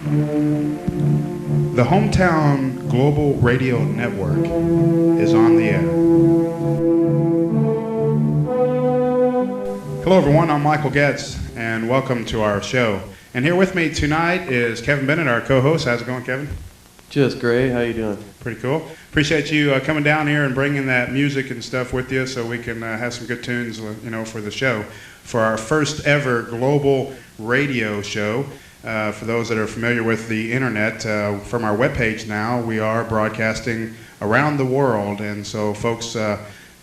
The Hometown Global Radio Network is on the air. Hello everyone, I'm Michael Getz, and welcome to our show. And here with me tonight is Kevin Bennett, our co-host. How's it going, Kevin? Just great. How you doing? Pretty cool. Appreciate you coming down here and bringing that music and stuff with you so we can have some good tunes, for the show. For our first ever global radio show. For those that are familiar with the internet, from our webpage now, we are broadcasting around the world, and so folks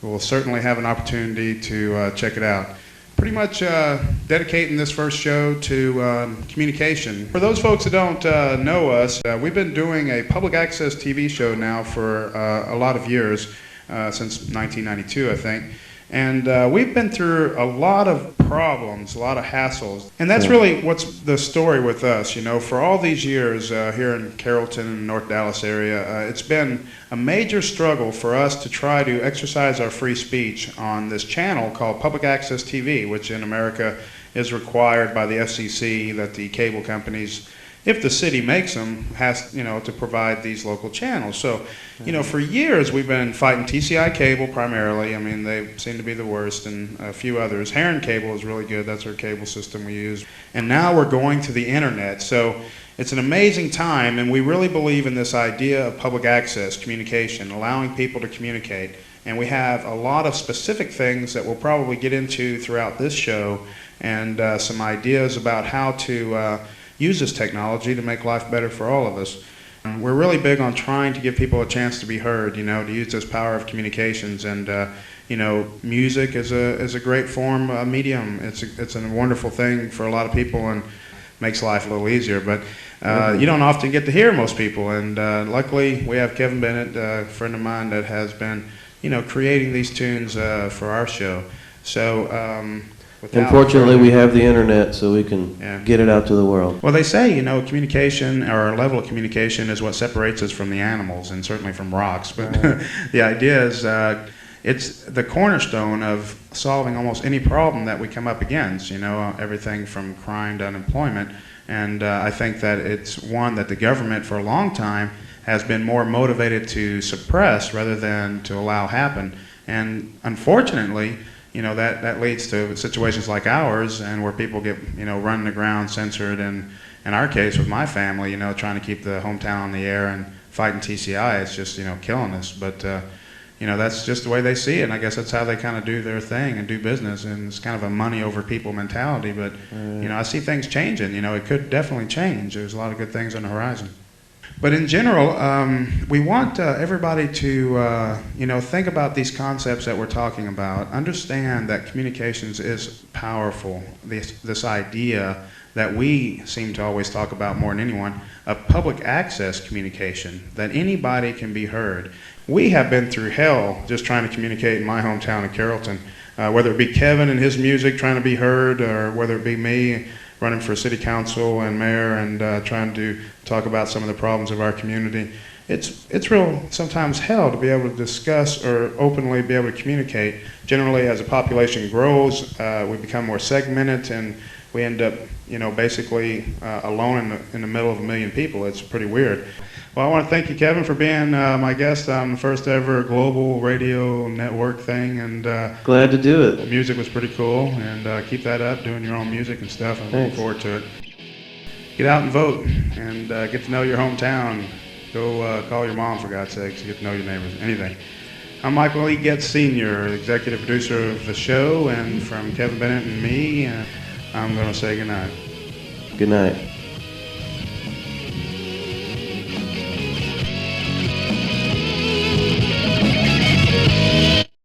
will certainly have an opportunity to check it out. Pretty much dedicating this first show to communication. For those folks that don't know us, we've been doing a public access TV show now for a lot of years, since 1992, I think. And we've been through a lot of problems, a lot of hassles. And that's really what's the story with us, For all these years here in Carrollton and North Dallas area, it's been a major struggle for us to try to exercise our free speech on this channel called Public Access TV, which in America is required by the FCC that the cable companies, if the city makes them, has to provide these local channels. So, for years we've been fighting TCI cable primarily. I mean, they seem to be the worst, and a few others. Heron Cable is really good. That's our cable system we use. And now we're going to the internet. So it's an amazing time, and we really believe in this idea of public access communication, allowing people to communicate. And we have a lot of specific things that we'll probably get into throughout this show, and some ideas about how to use this technology to make life better for all of us. We're really big on trying to give people a chance to be heard, to use this power of communications. And music is a great form of medium. It's a wonderful thing for a lot of people and makes life a little easier. But you don't often get to hear most people. And luckily, we have Kevin Bennett, a friend of mine, that has been, creating these tunes for our show. So. Unfortunately, we have the internet, so we can get it out to the world. Well, they say, communication, or our level of communication, is what separates us from the animals, and certainly from rocks. But the idea is it's the cornerstone of solving almost any problem that we come up against, everything from crime to unemployment. And I think that it's one that the government, for a long time, has been more motivated to suppress rather than to allow happen. And unfortunately, that leads to situations like ours, and where people get, run to ground, censored, and in our case with my family, trying to keep the hometown on the air and fighting TCI, it's just, killing us. But, that's just the way they see it, and I guess that's how they kind of do their thing and do business, and it's kind of a money over people mentality. But, I see things changing, it could definitely change. There's a lot of good things on the horizon. But in general, we want everybody to, think about these concepts that we're talking about. Understand that communications is powerful. This idea that we seem to always talk about more than anyone, of public access communication, that anybody can be heard. We have been through hell just trying to communicate in my hometown of Carrollton, whether it be Kevin and his music trying to be heard, or whether it be me running for city council and mayor and trying to talk about some of the problems of our community. It's real sometimes hell to be able to discuss or openly be able to communicate. Generally, as the population grows, we become more segmented, and we end up, basically alone in the middle of a million people. It's pretty weird. Well, I want to thank you, Kevin, for being my guest on the first ever global radio network thing. And glad to do it. The music was pretty cool, and keep that up, doing your own music and stuff. I'm looking forward to it. Get out and vote, and get to know your hometown. Go call your mom, for God's sakes. Get to know your neighbors, anything. I'm Michael E. Getz Sr., executive producer of the show, and from Kevin Bennett and me, I'm going to say goodnight. Good night.